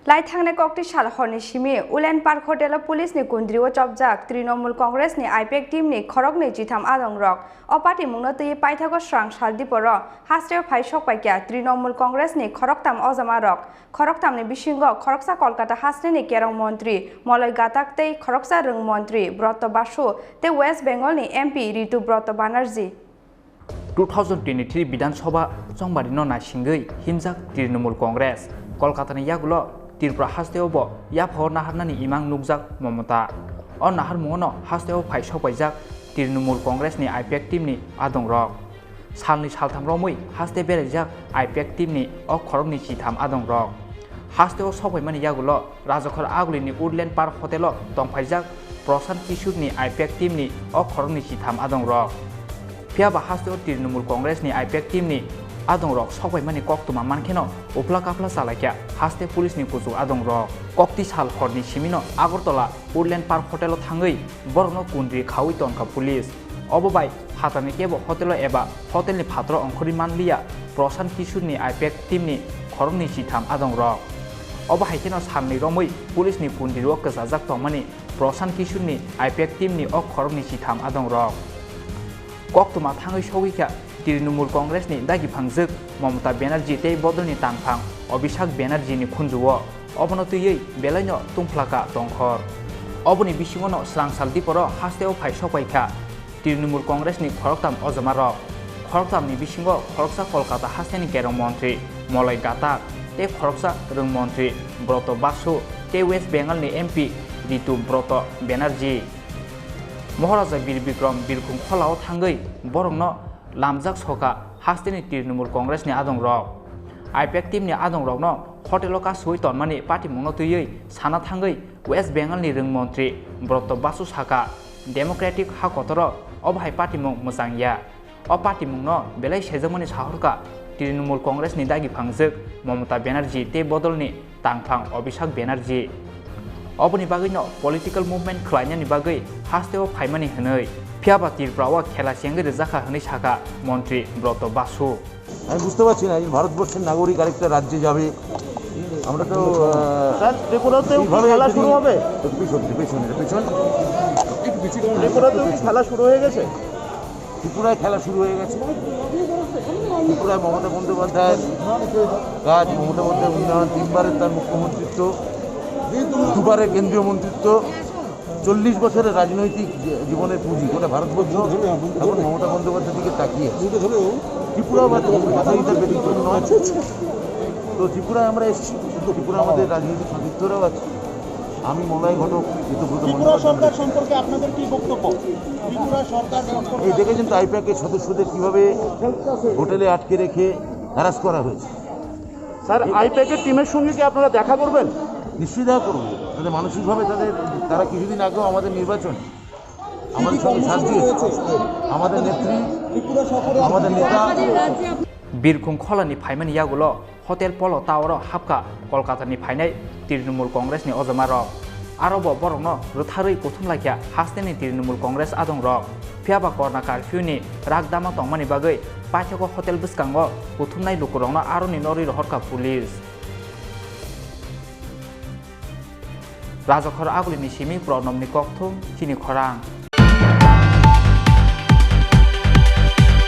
लाइथांने कक्ति साल हरनि Simi woollen park hotel police नि कुंद्रिओ चपजाक तृणमूल कांग्रेस नि I-PAC टीम नि खरक नि जिथाम आदं रक अ पार्टी मुंगनो तै पाइथाको स्रां सालदिपर हास्टेव फाइ सकपाइखा तृणमूल कांग्रेस नि खरकथाम अजामारक खरकथाम नि बिसिंग खरकसा कलकाता हास्टे नि केरं मंत्री मलय गाताक तै खरकसा रंग मंत्री ब्रत बासु तै वेस्ट बेंगल नि MP ऋतु ब्रत बानार्जी 2023 विधानसभा संबादिनो नासिंगै हिमजाक तृणमूल कांग्रेस कलकातानि याकुलो त्रिपुरा हास्टेव बो याफो नाहारनानि इमां नुकजाक ममता अ नाहार मुंगनो हास्टेव फाइ सकपाइजाक तृणमूल कांग्रेस नि I-PAC टीम नि आदं रक सालनि सालथाम रमै हास्टे बेरायजाक I-PAC टीम नि अ खरकनि जिथाम आदं रक हास्टेव सकपाइमानि याकुलो राजखर आगुलिनि उडलैंड पार्क होटेलो तंफाइजाक प्रशांत किशोरनि I-PAC टीम नि अ खरकनि जिथाम आदं रक फियाबा हास्टेव तृणमूल कांग्रेस नि I-PAC टीम नि आदं रक सकपाइमानि कक्तुमा मानखेनो उफ्ला काफ्ला सालाइखा हास्टे पुलिस नि कुजु आदं रक कक्ति साल हरनि सिमिनो आगरतला उडलैंड पार्क होटेलो थांगै बरनो कुंद्रि खावै तनखा पुलिस अबबाय हातानि केबो होटेलो एबा होटेलनि फात्र अंखरि मानलिया प्रशांत किशोरनि I-PAC टीम नि खरंनि जिथाम आदं रक अबहायखेनो साननै रमै पुलिस नि कुंद्रिओ कजाजाक तंमानि प्रशांत किशोरनि I-PAC टीम नि अ खरंनि जिथाम आदं रक कक्तुमा थांगै सौगैखा तृणमूल कांग्रेस नि दागि फांजोक ममता बेनार्जी तै बदलनि तांफां अभिषेक बेनार्जी नि खुंजुओ अबनतयै बेलायनो तुंफ्लाका तंखर अबनि बिसिङनो स्रां सालदिपर हास्टेव फाइ सकपाइखा तृणमूल कांग्रेस नि खरकथाम अजामारक खरकथामनि बिसिङो खरकसा कलकाता हास्टेनि केरं मंत्री मलय गाताक तै खरकसा रंग मंत्री ब्रत बासु तै वेस्ट बेंगल नि MP ऋतु ब्रत बेनार्जी महाराजा बीर विक्रम बिरखुं खलाव थांगै बरंनो लामजाक सका हास्टेनि तृणमूल कांग्रेस नि आदं रक I-PAC टीम नि आदं रकनो होटेलो कासुइ तनमानि पार्टी मुंगनो तयै साना थांगै वेस्ट बेंगल नि रंग मंत्री ब्रत बासु साका डेमोक्रेटिक हाकतर अबहाय पार्टी मुंग मोजांया अ पार्टी मुंगनो बेलाय सेजमनि साहरका तृणमूल कांग्रेस नि दागि फांजोक ममता बेनार्जी ते बदलनि तांफां अभिषेक बेनार्जी अबनि बागैनो पलिटिकल मुभमेंट खलायनायनि बागै हास्टेव फाइमानि हनै फियाबा त्रिपुराओ खेला सेंगे रेजाखा हनै साका मंत्री ब्रत बासु আমি বুঝতে পারছি না এই ভারতবর্ষের নাগরিক আরেকটা রাজ্যে যাবে আমরা তো স্যার ত্রিপুরাতেও খেলা শুরু হবে ত্রিপুরাতেও কি খেলা শুরু হয়ে গেছে ত্রিপুরায় খেলা শুরু হয়ে গেছে ত্রিপুরায় মমতা বন্দ্যোপাধ্যায়ের কাজ মমতা বন্দ্যোপাধ্যায় উন্নয়ন তিনবারের তার মুখ্যমন্ত্রিত্ব দুবারের কেন্দ্রীয় মন্ত্রিত্ব 40 বছরের রাজনৈতিক জীবনের পুঁজি গোটা ভারতবর্ষ এখন মমতা বন্দ্যোপাধ্যায়ের দিকে তাকিয়ে ত্রিপুরা বাধাইতার ব্যতিক্রম নয় তো ত্রিপুরায় আমরা এসেছি ত্রিপুরা আমাদের রাজনৈতিক সতীর্থরাও আছে আমি মলয় ঘটক ত্রিপুরা সরকার সম্পর্কে আপনাদের কি বক্তব্য ত্রিপুরা সরকার এই দেখেছেন তো I-PAC এর সদস্যদের কিভাবে হোটেলে আটকে রেখে হ্যারাস করা হয়েছে স্যার I-PAC এর টিমের সঙ্গে কি আপনারা দেখা করবেন নিশ্চয়ই দেখা করবো তাদের মানসিকভাবে তারা কিছুদিন আগেও আমাদের নির্বাচন আমাদের সঙ্গে সাথ দিয়েছে আমাদের নেত্রী আমাদের নেতা बिरखुं खलानि फाइमानि यागुलो होटेल पलो टावरो हाबका कलकातानि फाइनाय तृणमूल कांग्रेस नि अजामारक आरोबो बरंनो रुथारै कुथुमलाखिया हास्टेनि तृणमूल कांग्रेस आदं रक फियाबा करना कर्फ्यूनि रागदामा तंमानि बागै पाथेको होटेल बिस्कांगो कुथुमनाय लुकुरंनो आरोनि नरि रहरका पुलिस राजखर आगुलिनि सिमी प्रनमनि कक्थुम चिनि खरां।